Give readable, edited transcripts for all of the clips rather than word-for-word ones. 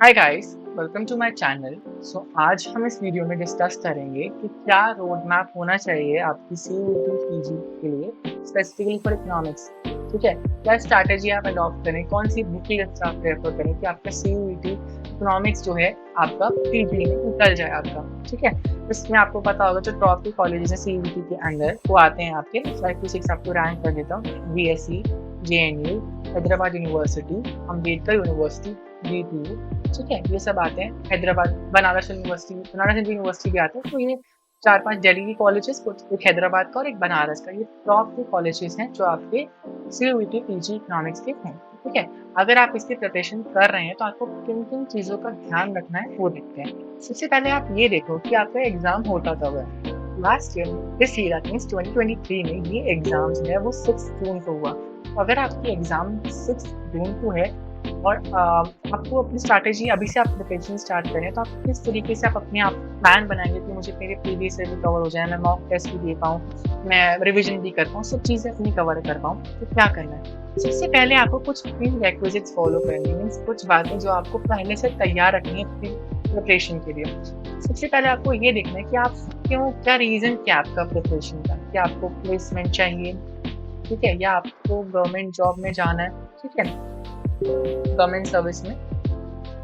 Hi guys, welcome to my channel. आज हम इस वीडियो में डिस्कस करेंगे कि क्या रोड मैप होना चाहिए आपकी सीयूईटी पीजी के लिए, स्पेसिफिकली फॉर इकोनॉमिक्स। ठीक है, क्या स्ट्रैटेजी आप अडॉप्ट करें, कौन सी बुक आप प्रेफर करें कि आपका सीयूईटी इकोनॉमिक्स जो है आपका पीजी में निकल जाए आपका। ठीक है, इसमें आपको पता होगा जो टॉप के कॉलेजेस हैं सीयूईटी के अंदर वो आते हैं आपके 5 to 6। आपको रैंक कर देता हूँ: BSc, JNU, Hyderabad university, Ambedkar university, GTU. ठीक है, ये सब आते हैं। हैदराबाद बनारस हिंदू यूनिवर्सिटी भी आते हैं। तो ये 4-5 दिल्ली के कॉलेजेस, कुछ एक हैदराबाद का और एक बनारस का, ये टॉप के कॉलेजेस हैं जो आपके सीयूईटी पीजी इकोनॉमिक्स के हैं। ठीक है, अगर आप इसकी प्रिपरेशन कर रहे हैं तो आपको किन किन चीज़ों का ध्यान रखना है वो देखते हैं। सबसे पहले आप ये देखो कि आपका एग्जाम होता कब है। Last year, this year means 2023 में ये एग्जाम जो है वो 6 जून को हुआ। तो अगर आपकी एग्जाम 6 जून को है और आपको अपनी स्ट्रैटेजी अभी से आप प्रिपरेशन स्टार्ट करें, तो आप किस तरीके से आप अपने आप प्लान बनाएंगे कि मुझे मेरे प्रीवियस ईयर भी कवर हो जाए, मैं मॉक टेस्ट भी दे पाऊँ, मैं रिविजन भी कर पाऊँ, सब चीज़ें अपनी कवर कर पाऊँ। तो क्या करना है? सबसे पहले आपको कुछ प्री रिक्विजिट्स फॉलो करनी है, मीन्स कुछ बातें जो आपको पहले से तैयार रखनी है प्रिपरेशन के लिए। सबसे पहले आपको ये देखना है कि आप क्या रीज़न क्या आपका प्रिपरेशन का, क्या आपको प्लेसमेंट चाहिए, ठीक है, या आपको गवर्नमेंट जॉब में जाना है, ठीक है, गवर्नमेंट सर्विस में,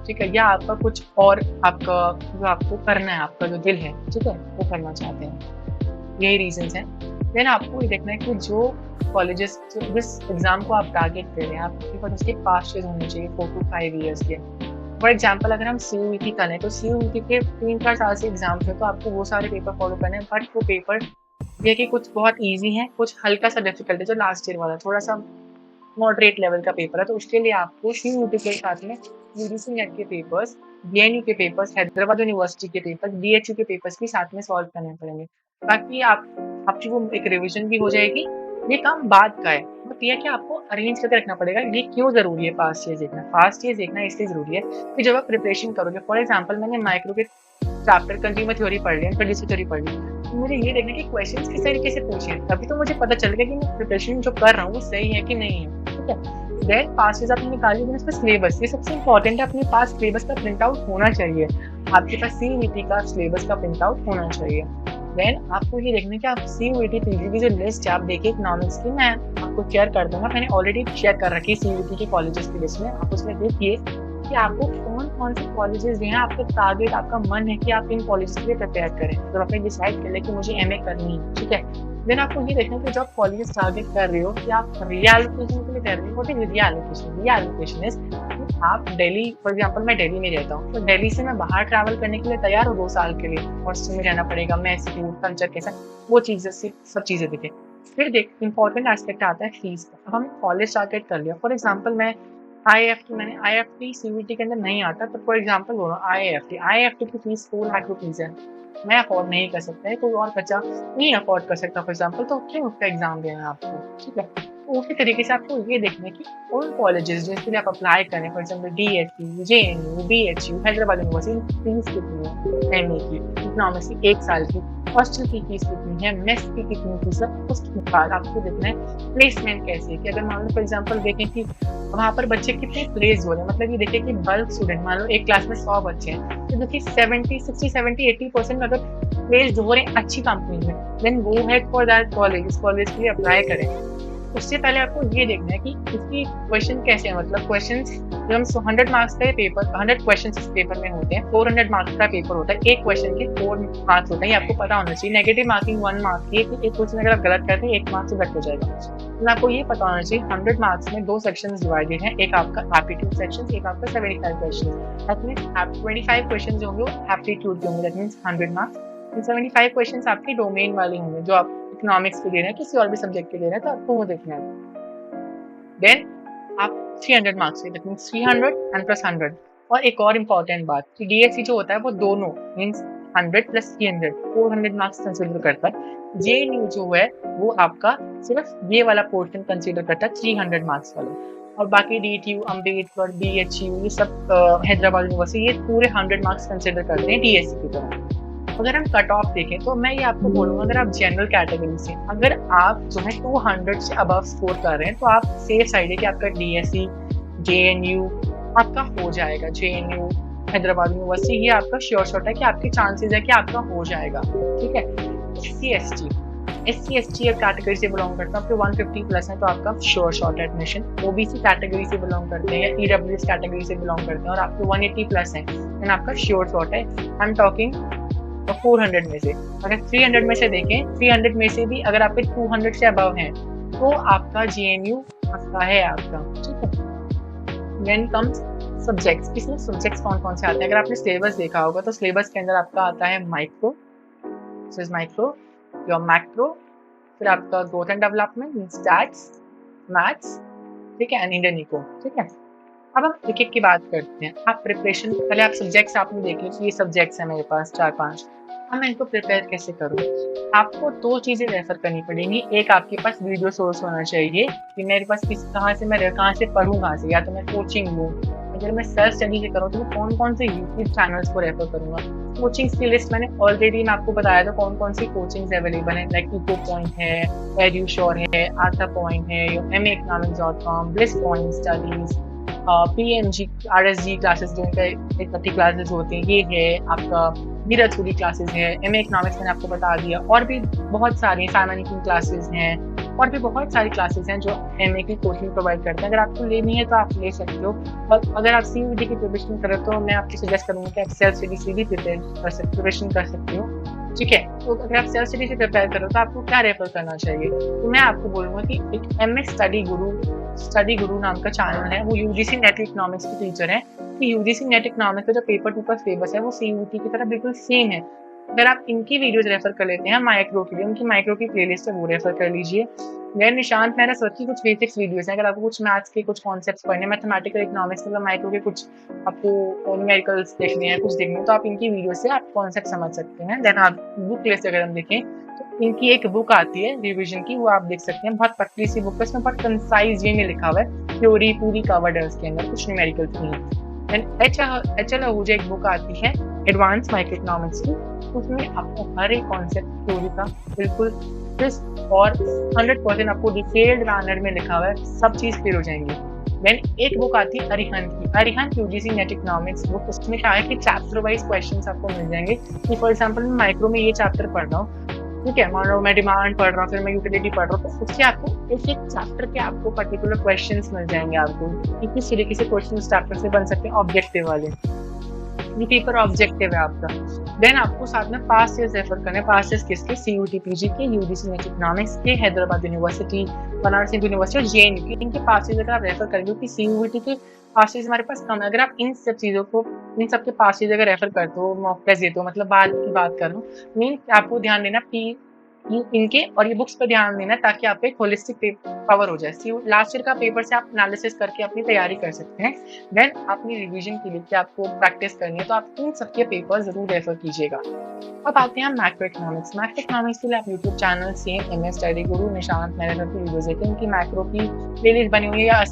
ठीक है, या आपका कुछ और, आपका जो आपको करना है, आपका जो दिल है, ठीक है, वो करना चाहते हैं। यही रीजंस हैं। देन आपको ये देखना है कि जो कॉलेजेस जिस एग्जाम को आप टारगेट कर रहे हैं, आपके पास उसके पास होने चाहिए 4 to 5 ईयर्स के। फॉर एग्जाम्पल अगर हम सीयूईटी करें तो सीयूईटी के 3-4 साल से एग्जाम्स हैं, तो आपको वो सारे पेपर फॉलो करने हैं। बट वो पेपर ये कि कुछ बहुत ईजी है, कुछ हल्का सा डिफिकल्ट है। जो लास्ट ईयर वाला थोड़ा सा मॉडरेट लेवल का पेपर है, तो उसके लिए आपको सीयूईटी के साथ में यूजीसी नेट के पेपर्स, जेएनयू के पेपर्स, हैदराबाद यूनिवर्सिटी के पेपर्स, बीएचयू के पेपर्स भी साथ में सॉल्व करने पड़ेंगे, ताकि आपकी वो एक रिविजन भी हो जाएगी। ये काम बाद का है, बट ये कि आपको अरेंज करके रखना पड़ेगा। ये क्यों जरूरी है पास्ट ईयर देखना? पास्ट ईयर देखना इसलिए जरूरी है कि जब आप प्रिपरेशन करोगे, फॉर एग्जाम्पल मैंने माइक्रो के चैप्टर कंज्यूमर थ्योरी पढ़ लिया, इंट्रोड्यूसर थ्योरी पढ़ ली, तो मुझे ये देखना कि क्वेश्चंस किस तरीके से पूछे, तभी तो मुझे पता चलेगा कि मैं प्रिपरेशन जो कर रहा हूँ वो सही है कि नहीं है। ठीक है, देन पास आपने निकाली, देन इसका सिलेबस, ये सबसे इंपॉर्टेंट है। अपने पास सिलेबस का प्रिंट आउट होना चाहिए, आपके पास सीयूईटी का सिलेबस का प्रिंट आउट होना चाहिए। देन आपको ये देखना है कि आप सीयूईटी पीजी की जो लिस्ट है, आप देखिए इकोनॉमिक्स की, मैं आपको शेयर कर दूंगा, मैंने ऑलरेडी शेयर कर रखी है सीयूईटी के कॉलेजेस की लिस्ट में। आप उसमें देखिए कि आपको कौन कौन से कॉलेजेस जो हैं, आपका टारगेट, आपका मन है कि आप इन कॉलेजेस के लिए प्रिपेयर करें। तो आपने डिसाइड कर लिया कि मुझे एमए करनी है, ठीक है, देन आपको ये देखना है कि जब कॉलेजेस टारगेट कर रहे हो कि आप रीएलोकेशन के लिए कर रहे हो। What is reallocation? Reallocation is आप दिल्ली, फॉर एग्जांपल मैं दिल्ली में रहता हूँ, तो दिल्ली से मैं बाहर ट्रैवल करने के लिए तैयार हूँ 2 साल के लिए, हॉस्टल में रहना पड़ेगा, मेस फूड कल्चर कैसा, वो चीज़ें सब चीज़ें देखें। फिर देख इंपॉर्टेंट एस्पेक्ट आता है फीस का। अब हम कॉलेज टारगेट कर लिया, फॉर एग्जाम्पल मैं आईएफटी सीयूईटी के अंदर नहीं आता, तो फॉर एग्जांपल बोलो आईएफटी की फीस 4 लाख रुपीज़ है, मैं अफोर्ड नहीं कर सकता है, कोई और बच्चा नहीं अफोर्ड कर सकता फॉर एग्जांपल, तो क्यों उसका एग्जाम देना है आपको? ठीक है, तो उसी तरीके से आपको ये देखना है कि उन कॉलेजेस जिसके लिए आप अप्लाई करें, for example DSC, JNU, BHU, Hyderabad university, fees कितनी है एमए की, इकोनॉमिक्स की 1 साल की, हॉस्टल की फीस कितनी है, मेस की कितनी फीस है, उसके बाद आपको देखना है प्लेसमेंट कैसे है। कि अगर मान लो फॉर एग्जांपल देखें कि वहाँ पर बच्चे कितने प्लेस हो रहे हैं, मतलब ये देखिए कि बल्क स्टूडेंट, मान लो एक क्लास में 100 बच्चे हैं, तो देखिए 70-80% अगर प्लेस हो रहे हैं अच्छी कंपनी में, then go head for that college, इस कॉलेज के लिए अप्लाई करें। उससे पहले आपको ये देखना है कि इसकी क्वेश्चन कैसे है, मतलब क्वेश्चन जब हम 100 मार्क्स का पेपर, 100 क्वेश्चन इस पेपर में होते हैं, 400 मार्क्स का पेपर होता है, एक क्वेश्चन के 4 मार्क्स होते हैं, ये आपको पता होना चाहिए। नेगेटिव मार्किंग 1 मार्क की है कि एक क्वेश्चन अगर आप गलत करते हैं 1 मार्क से कट हो जाएगा। तो आपको ये पता होना चाहिए 100 मार्क्स में 2 सेक्शन डिवाइडेड है, एक आपका एप्टीट्यूड सेक्शन, एक आपका 75 क्वेश्चन। दैट मीन्स 25 क्वेश्चन जो होंगे वो एप्टीट्यूड के होंगे, दैट मीन्स 100 मार्क्स। 75 क्वेश्चन आपके डोमेन वाले होंगे, जो आप इकोनॉमिक्स के दे रहे हैं, किसी और भी सब्जेक्ट के दे रहे हैं, तो आपको वो देखना है। देन आप 300 मार्क्स के, दैट मीन्स 300 एंड प्लस 100। और एक और इम्पॉर्टेंट बात कि डीएससी जो होता है वो दोनों मीन्स 100 प्लस 300 400 मार्क्स कंसिडर करता है। जेएनयू जो है वो आपका सिर्फ ये वाला पोर्शन कंसिडर करता है 300 मार्क्स वाला, और बाकी डीटीयू, अम्बेडकर, बीएचयू, ये सब हैदराबाद यूनिवर्सिटी, ये पूरे 100 मार्क्स कंसिडर करते हैं डीएससी की तरह। अगर हम कट ऑफ देखें तो मैं ये आपको बोलूँगा, अगर आप जनरल कैटेगरी से, अगर आप जो है 200 से अबव स्कोर कर रहे हैं, तो आप सेफ साइड है कि आपका डीएससी, जेएनयू, आपका हो जाएगा। JNU, हैदराबाद यूनिवर्सिटी, ये आपका श्योर शॉट है कि आपके चांसेस है कि आपका हो जाएगा। ठीक है। SC ST कैटेगरी से बिलोंग करते हैं, आपके 150 प्लस है तो आपका sure shot admission. OBC category से बिलोंग करते हैं या EWS कैटेगरी से बिलोंग करते हैं और आपके 180 प्लस है देन आपका श्योर शॉट है। आई एम टॉकिंग 400 में से। अगर 300 में से देखें, 300 में से भी अगर आपके 200 से अबव हैं तो आपका JNU पक्का है आपका। ठीक है। Then comes subjects. इसमें सब्जेक्ट्स कौन कौन से आते हैं? अगर आपने सिलेबस देखा होगा तो सिलेबस के अंदर आपका आता है माइक्रो, योर मैक्रो, फिर आपका growth and development, stats, maths, ठीक है, एंड इंडियन इको। ठीक है। अब हम एक एक की बात करते हैं। आप प्रिपरेशन, पहले आप सब्जेक्ट्स आपने देख लीजिए, ये सब्जेक्ट्स हैं मेरे पास 4-5। अब मैं इनको प्रिपेयर कैसे करूँ? आपको 2 चीज़ें रेफर करनी पड़ेंगी। एक, आपके पास वीडियो सोर्स होना चाहिए कि मेरे पास कहाँ से पढ़ूँ कहाँ से, या तो मैं कोचिंग लूँ। अगर मैं सेल्फ स्टडी से करूँ तो मैं कौन कौन से यूट्यूब चैनल्स को रेफर करूँगा। कोचिंग्स की लिस्ट मैंने ऑलरेडी मैं आपको बताया था कौन कौन सी कोचिंग्स अवेलेबल हैं, लाइक इको पॉइंट है, एड्यूश्योर है, आर्था पॉइंट है, maeconomics.com, bliss point studies, PMG RSG classes जो इनका 30 क्लासेस होती हैं, ये है आपका नीरज सूरी क्लासेस है, MA इकोनॉमिक्स मैंने आपको बता दिया, और भी बहुत सारी साइमन की क्लासेस हैं, और भी बहुत सारी क्लासेस हैं जो MA की कोचिंग प्रोवाइड करते हैं। अगर आपको लेनी है तो आप ले सकते हो, और अगर आप CUET की प्रिपरेशन करें तो मैं आपको सजेस्ट करूँगा कि आप सेल्फ स्टडी से भी प्रिपरेशन कर सकते हो। ठीक है। तो अगर आप सेल्फ स्टडी से प्रिपेयर करो तो आपको क्या रेफर करना चाहिए? तो मैं आपको बोलूँगा कि एक MS स्टडी गुरु नाम का चैनल है, वो UGC नेट इकोनॉमिक्स के टीचर हैं। कि UGC नेट इकोनॉमिक्स का जो पेपर टू का सिलेबस है वो CUET की तरह बिल्कुल सेम है। अगर आप इनकी वीडियोज रेफर कर लेते हैं माइक्रो के लिए, उनकी माइक्रो की प्लेलिस्ट है वो रेफर कर लीजिए। देन निशांत मेहरा सर की कुछ बेसिक्स वीडियोस हैं, अगर आपको कुछ मैथ्स के कुछ कॉन्सेप्ट्स पढ़ने, मैथमेटिकल इकोनॉमिक्स मतलब माइक्रो के कुछ आपको न्यूमेरिकल्स देखने हैं, कुछ देखने हैं, तो आप इनकी वीडियो से आप कॉन्सेप्ट समझ सकते हैं। देन आप बुक लिस्ट अगर हम देखें तो इनकी एक बुक आती है रिविजन की, वो आप देख सकते हैं। बहुत पतली सी बुक है, इसमें बहुत कंसाइज वे में लिखा हुआ है, थ्योरी पूरी कवर्ड है उसके अंदर, कुछ न्यूमेरिकल्स नहीं। देन HL आहूजा एक बुक आती है एडवांस माइक्रो इकोनॉमिक्स की, उसमें आपको हर एक कॉन्सेप्ट थ्योरी का बिल्कुल क्रिस्प और 100% आपको डिटेल्ड मैनर में लिखा हुआ है, सब चीज़ क्लियर हो जाएंगी। देन एक बुक आती है Arihant UGC net economics book. उसमें क्या है कि चैप्टर वाइज क्वेश्चंस आपको मिल जाएंगे कि फॉर एग्जांपल मैं माइक्रो में ये चैप्टर पढ़ रहा हूँ, ठीक है, मान लो मैं डिमांड पढ़ रहा हूँ, फिर मैं यूटिलिटी पढ़ रहा हूँ, तो उससे आपको एक एक चैप्टर के आपको पर्टिकुलर क्वेश्चंस मिल जाएंगे आपको कि किस तरीके से क्वेश्चन उस चैप्टर से बन सकते हैं, ऑब्जेक्टिव वाले। ये पेपर ऑब्जेक्टिव है आपका। देन आपको साथ में पास्ट ईयर्स रेफर करने, पास्ट ईयर्स किसके? CUET PG के, UGC नेट इकोनॉमिक्स के, हैदराबाद यूनिवर्सिटी, बनारस हिंदू यूनिवर्सिटी और JNU के, इनके पास्ट ईयर्स अगर आप रेफर करेंगे, क्योंकि CUET के पास्ट ईयर्स हमारे पास कम है। अगर आप इन सब चीज़ों को, इन सब के पास्ट ईयर्स अगर रेफर करते हो, मॉक टेस्ट देते हो, मतलब बाद की बात कर रहा हूँ, मीन आपको ध्यान देना इनके और ये बुक्स पर ध्यान देना ताकि आपको एक होलिस्टिक कवर हो जाए। लास्ट ईयर का पेपर से आप एनालिसिस करके अपनी तैयारी कर सकते हैं। देन अपनी रिवीजन के लिए आपको प्रैक्टिस करनी है तो आप इन सबके पेपर जरूर रेफर कीजिएगा। अब आते हैं मैक्रो इकोनॉमिक्स के लिए आप YouTube channel same MS study गुरु निशांत मेहरा की वीडियोज देखें, उनकी मैक्रो की प्लेलिस्ट बनी हुई है या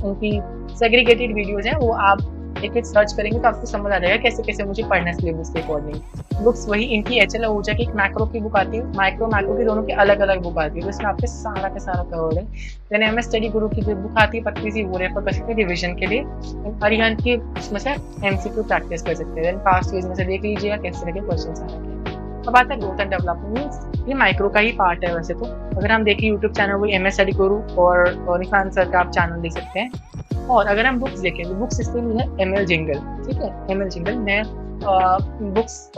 उनकी सेग्रीगेटेड वीडियोज हैं, वो आप एक सर्च करेंगे तो आपको समझ आ जाएगा कैसे कैसे मुझे पढ़ना है सिलेबस के अकॉर्डिंग। बुक्स वही इनकी HL आहूजा की एक मैक्रो की बुक आती है, मैक्रो की दोनों की अलग अलग बुक आती है, तो इसमें आपके सारा का सारा कवर है। देन MS स्टडी गुरु की जो बुक आती है पतली सी, वो रेफर कर सकते हैं रिविजन के लिए। अरिहंत की उसमें से MCQ प्रैक्टिस कर सकते हैं। देन पास्ट ईयर्स में से देख लीजिएगा किस तरह के क्वेश्चन आ रखे हैं। अब आता है ग्रोथ एंड डेवलपमेंट, ये माइक्रो का ही पार्ट है वैसे तो। अगर हम देखें यूट्यूब चैनल वो MS स्टडी गुरु और निशांत सर का आप चैनल देख सकते हैं। और अगर हम बुक्स देखें तो बुक्स इसके लिए है ML जिंगल, ठीक है, ML जिंगल। मैं बुक्स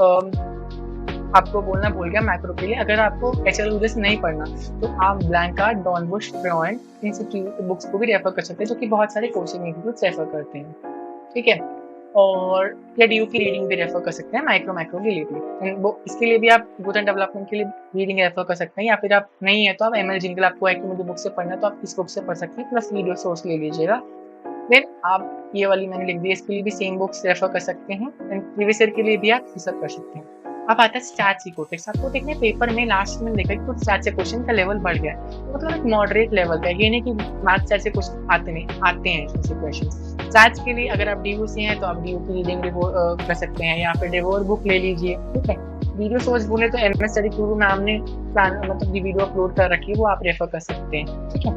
आपको बोलना भूल गया मैक्रो के लिए। अगर आपको HL आहूजा से नहीं पढ़ना तो आप ब्लैंका, डॉन बुश, फ्रॉयन, इन सब बुक्स को भी रेफर कर सकते हैं, जो कि बहुत सारे कोचिंग इंस्टीट्यूट रेफर करते हैं, ठीक है। और DU की रीडिंग भी रेफर कर सकते हैं माइक्रो के लिए भी। इसके लिए भी आप ग्रोथ एंड डेवलपमेंट के लिए रीडिंग रेफर कर सकते हैं, या फिर आप नहीं है तो आप ML जिंगल, आपको है कि मुझे बुक से पढ़ना है तो आप इस बुक से पढ़ सकते हैं, प्लस वीडियो सोर्स ले लीजिएगा। देन आप ये वाली मैंने लिख दी, इसके लिए भी सेम बुक्स रेफर कर सकते हैं। प्रीवियस ईयर के लिए भी आप रिसर्च कर सकते हैं। अब आता है स्टैट्स इकोटिक्स। आपको देखने पेपर में लास्ट में देखा कि कुछ स्टैट्स से क्वेश्चन का लेवल बढ़ गया है, तो मतलब एक मॉडरेट लेवल का, ये नहीं कि मैथ्स स्टैट्स से कुछ आते हैं ऐसे क्वेश्चन। स्टैट्स के लिए अगर आप DU से हैं तो आप DU की रीडिंग कर सकते हैं, या फिर डेवोर बुक ले लीजिए, ठीक है। वीडियो सोर्स बोले तो MS स्टडी गुरु में हमने मतलब वीडियो अपलोड कर रखी है, वो आप रेफर कर सकते हैं, ठीक है।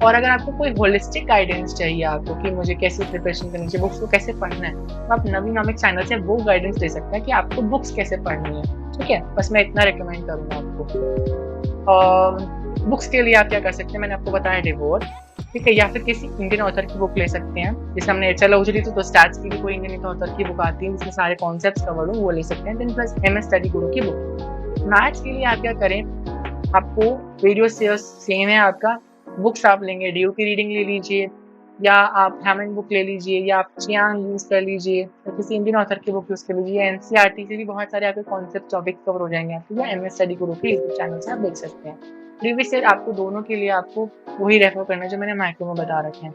और अगर आपको कोई होलिस्टिक गाइडेंस चाहिए आपको कि मुझे कैसे प्रिपरेशन करनी चाहिए, बुक्स को कैसे पढ़ना है, तो आप नवीनॉमिक्स चैनल से वो गाइडेंस ले सकते हैं कि आपको बुक्स कैसे पढ़नी है। ठीक है, बस मैं इतना रिकमेंड करूँगा आपको। बुक्स के लिए आप क्या कर सकते हैं, मैंने आपको बताया डिवोर, ठीक है, या फिर किसी इंडियन ऑथर की बुक ले सकते हैं। जैसे हमने एचएल उजली तो स्टैट्स की भी कोई इंडियन ऑथर की बुक आती है जिसमें सारे कॉन्सेप्ट्स कवर हो, वो ले सकते हैं। देन प्लस एमएस स्टडी गुरु की बुक। मैथ्स के लिए आप क्या करें, आपको वीडियो सेम है आपका, बुक्स आप लेंगे, ड्यू की रीडिंग ले लीजिए, या आप हैमंड बुक ले लीजिए, या आप चियांग यूज़ कर लीजिए, या किसी इंडियन ऑथर की बुक यूज़ कर लीजिए। एनसीईआरटी से भी बहुत सारे आपके कॉन्सेप्ट टॉपिक कवर हो जाएंगे आपके, या एमएस स्टडी गुरु के यूट्यूब चैनल से आप देख सकते हैं। प्रीवियस ईयर आपको दोनों के लिए आपको वही रेफर करना है जो मैंने माइक्रो में बता रखे हैं।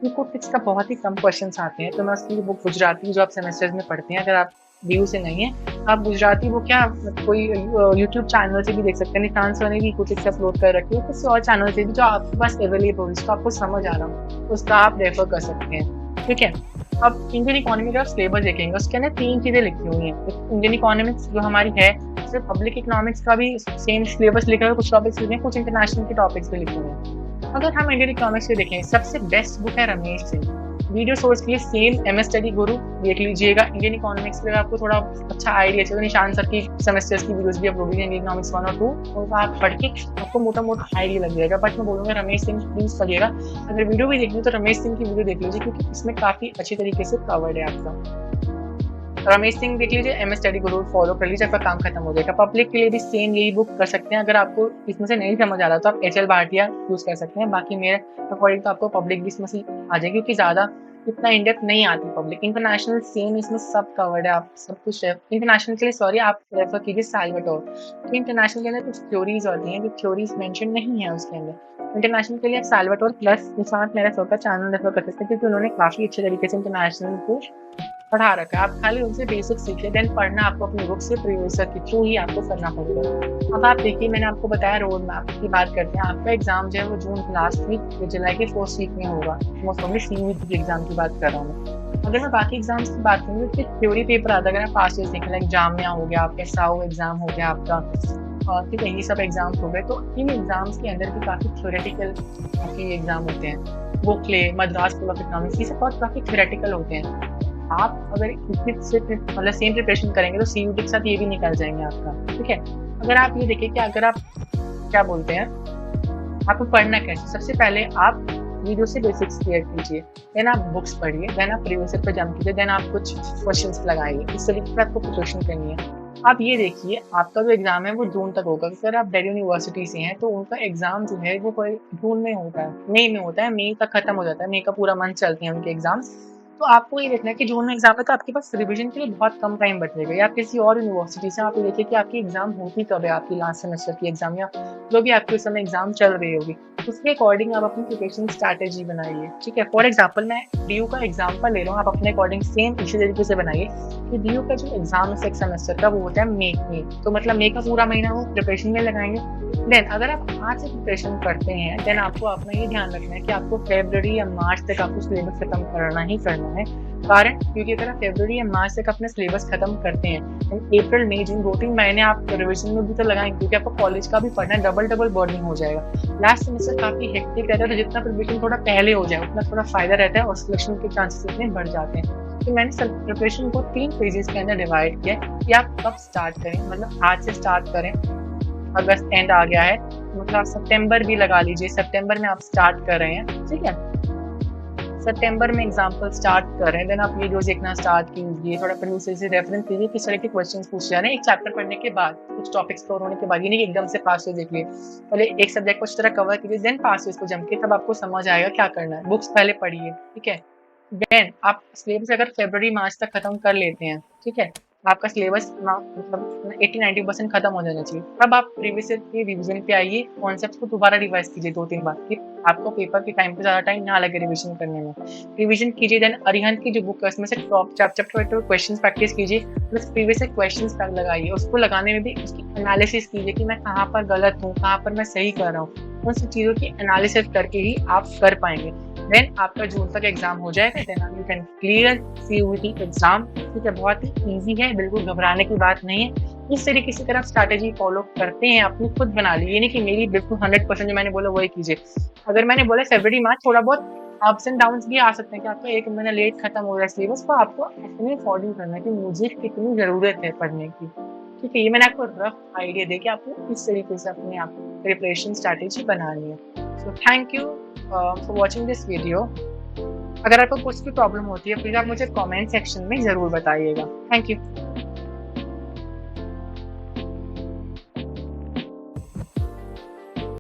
इकोनॉमिक्स का बहुत ही कम क्वेश्चंस आते हैं, तो मैं उसकी बुक गुजराती जो आप सेमेस्टर्स में पढ़ते हैं, अगर आप ड्यू से नहीं है आप गुजराती बुक क्या कोई यूट्यूब चैनल से भी देख सकते हैं। नितांश ने भी इकोनॉमिक्स अपलोड कर रखी है, किसी और चैनल से भी जो आपके पास अवेलेबल हो, जिसको आपको समझ आ रहा हो, उसका आप रेफर कर सकते हैं। ठीक है, अब इंडियन इकोनॉमी का सिलेबस देखेंगे, उसके अंदर 3 चीज़ें लिखी हुई हैं। इंडियन इकोनॉमिक्स जो हमारी है, सिर्फ पब्लिक इकोनॉमिक्स का भी सेम सिलेबस लिखा है, कुछ टॉपिक्स लिखे हैं, कुछ इंटरनेशनल के टॉपिक्स भी लिखे हुए हैं। अगर हम इंडियन इकोनॉमिक्स से देखें, सबसे बेस्ट बुक है रमेश सिंह। वीडियो सोर्स के लिए सेम एमएस स्टडी गुरु देख लीजिएगा। इंडियन इकोनॉमिक्स के लिए आपको थोड़ा अच्छा आइडिया चाहिए, निशान सर की सेमेस्टर्स की वीडियोस भी अपलोड है, इंडियन इकोनॉमिक्स 1 और 2, तो आप पढ़ के आपको मोटा मोटा आइडिया लग जाएगा। बट मैं बोलूँगा रमेश सिंह प्लीज पढ़िएगा। अगर वीडियो भी देखनी है तो रमेश सिंह की वीडियो देख लीजिए, क्योंकि इसमें काफ़ी अच्छी तरीके से कवर्ड है आपका। रमेश सिंह देख लीजिए, एमएस स्टडी गुरु फॉलो कर लीजिए, आपका काम खत्म हो जाएगा। पब्लिक के लिए भी सेम यही बुक कर सकते हैं। अगर आपको इसमें से नहीं समझ आ रहा तो आप एचएल भाटिया यूज़ कर सकते हैं। बाकी मेरे अकॉर्डिंग तो आपको पब्लिक भी इसमें से आ जाएगी, क्योंकि ज़्यादा इतना इंडेप्थ नहीं आती पब्लिक। इंटरनेशनल सेम इसमें सब कवर्ड है, आप सब कुछ इंटरनेशनल के लिए सॉरी आप रेफर कीजिए साल्वाटोर। तो इंटरनेशनल के अंदर कुछ थ्योरीज होती हैं जो थ्योरीज मेंशन नहीं है उसके अंदर। इंटरनेशनल के लिए आप साल्वाटोर प्लस के साथ मेरा सर का चैनल रेफर कर सकते हैं, क्योंकि उन्होंने काफ़ी अच्छे तरीके से इंटरनेशनल को पढ़ा रखा है। आप खाली उनसे बेसिक सीखिए, देन पढ़ना आपको अपनी बुक से प्रीवियस के थ्रू ही आपको करना पड़ेगा। अब आप देखिए, मैंने आपको बताया रोड मैप की बात करते हैं। आपका एग्जाम जो है वो जून लास्ट वीक या जुलाई के फर्स्ट वीक में होगा। मोस्ट ऑफली सीयूईटी के एग्जाम की बात कर रहा हूँ मैं। अगर मैं बाकी एग्जाम्स की बात करूँ तो थ्योरी पेपर आता है। अगर आप पास्ट ईयर देखें, लाइक जामिया हो गया, आपका साओ एग्जाम हो गया आपका, और ठीक है ये सब एग्जाम्स हो गए, तो इन एग्जाम्स के अंदर भी काफ़ी थ्योरेटिकल काफ़ी एग्जाम होते हैं। बुकले, मद्रास स्कूल ऑफ इकोनॉमिक्स, ये सब बहुत काफ़ी थ्योरेटिकल होते हैं। आप अगर इसी मतलब सेम प्रिपरेशन करेंगे तो सीयूटी के साथ ये भी निकल जाएंगे आपका। ठीक है, अगर आप ये देखें कि अगर आप क्या बोलते हैं आपको पढ़ना कैसे, सबसे पहले आप वीडियो से बेसिक्स क्लियर कीजिए, देन आप बुक्स पढ़िए, देन आप प्रीवियस ईयर पर जंप कीजिए, देन आप कुछ क्वेश्चंस लगाइए। इस तरीके से आपको प्रिपरेशन करनी है। आप ये देखिए, आपका जो एग्जाम है वो जून तक होगा। अगर आप दिल्ली यूनिवर्सिटी से हैं तो उनका एग्जाम जो है वो कोई जून में होता है, मई में होता है, मई तक खत्म हो जाता है। मई का पूरा मंथ चलते हैं उनके एग्जाम्स। तो आपको ये देखना है कि जून में एग्जाम है तो आपके पास रिवीजन के लिए बहुत कम टाइम बचेगा। या आप किसी और यूनिवर्सिटी से आप ये देखिए कि आपकी एग्जाम होती कब है, आपकी लास्ट सेमेस्टर की एग्जाम या जो भी आपके उस समय एग्जाम चल रही होगी, उसके अकॉर्डिंग आप अपनी प्रिपरेशन स्ट्रैटेजी बनाइए। ठीक है, फॉर एग्जाम्पल मैं डीयू का एग्जाम्पल ले रहा हूँ, आप अपने अकॉर्डिंग सेम इसी तरीके से बनाइए कि डीयू का जो एग्जाम है सिक्स सेमेस्टर का वो होता है मई में, तो मतलब मई का पूरा महीना वो प्रिपरेशन में लगाएंगे। देन अगर आप आज से प्रिपरेशन करते हैं, देन आपको अपना ये ध्यान रखना है कि आपको फरवरी या मार्च तक आपको सिलेबस खत्म करना ही करना है। कारण क्योंकि अगर आप फरवरी या मार्च तक अपना सिलेबस खत्म करते हैं, अप्रैल मई जून 2-3 महीने आप रिविजन में भी तो लगाएंगे, क्योंकि आपको कॉलेज का भी पढ़ना है, डबल बर्डनिंग हो जाएगा। लास्ट सेमेस्टर काफी हेक्टिक रहता है, तो जितना प्रिपरेशन थोड़ा पहले हो जाए उतना थोड़ा फायदा रहता है और सिलेक्शन के चांसेस इतने बढ़ जाते हैं। तो मैंने प्रिपरेशन को 3 फेजेस के अंदर डिवाइड किया कि आप कब स्टार्ट करें, मतलब आज से स्टार्ट करें। अगस्त एंड आ गया है, मतलब सितंबर भी लगा लीजिए, सितंबर में आप स्टार्ट कर रहे हैं। ठीक है, सितंबर में एग्जाम्पल स्टार्ट कर रहे हैं, देन आप वीडियोस देखना स्टार्ट कीजिए, थोड़ा प्रीवियस से रेफरेंस कीजिए किस तरह के क्वेश्चंस पूछे जा रहे हैं। एक चैप्टर पढ़ने के बाद कुछ टॉपिक्स कवर होने के बाद, ये नहीं कि एकदम से पास देख लिए, पहले एक सब्जेक्ट को इस तरह कवर कीजिए, देन पास को जम के, तब आपको समझ आएगा क्या करना है। बुक्स पहले पढ़िए। ठीक है, देन आप सिलेबस अगर फरवरी मार्च तक खत्म कर लेते हैं, ठीक है, आपका सिलेबस मतलब 80-90% खत्म हो जाना चाहिए। तब आप प्रीवियस ईयर के रिवीजन पे आइए, कॉन्सेप्ट्स को दोबारा रिवाइज कीजिए 2-3 बार, कि आपको पेपर के टाइम पे ज़्यादा टाइम ना लगे रिवीजन करने में। रिवीजन कीजिए, देन अरिहंत की जो बुक है उसमें से टॉप चैप्टर क्वेश्चन प्रैक्टिस कीजिए, प्लस प्रीवियस ईयर क्वेश्चन लगाइए। उसको लगाने में भी उसकी एनालिसिस कीजिए कि मैं कहाँ पर गलत हूँ, कहाँ पर मैं सही कर रहा हूँ। उन सब चीज़ों की एनालिसिस करके ही आप कर पाएंगे। देन आपका जून तक एग्जाम हो जाएगा, then you can clear CUET exam. ठीक है, बहुत ही ईजी है, बिल्कुल घबराने की बात नहीं है। इस तरीके से अगर आप स्ट्रैटेजी फॉलो करते हैं, अपनी खुद बना ली, ये नहीं कि मेरी बिल्कुल 100% जो मैंने बोला वही कीजिए। अगर मैंने बोला फेब्रुअरी मार्च थोड़ा बहुत अप्स एंड डाउन्स भी आ सकते हैं कि आपका 1 महीना लेट खत्म हो रहा है सिलेबस, तो आपको अपने अकॉर्डिंग करना है कि मुझे कितनी ज़रूरत है पढ़ने की। ठीक है, ये मैंने आपको रफ आइडिया दे के आपको इस तरीके से अपने आप प्रिपरेशन स्ट्रैटेजी बनानी है। So thank you for watching this video. अगर आपको कुछ भी प्रॉब्लम होती है प्लीज़ आप मुझे कमेंट सेक्शन में ज़रूर बताइएगा। Thank you.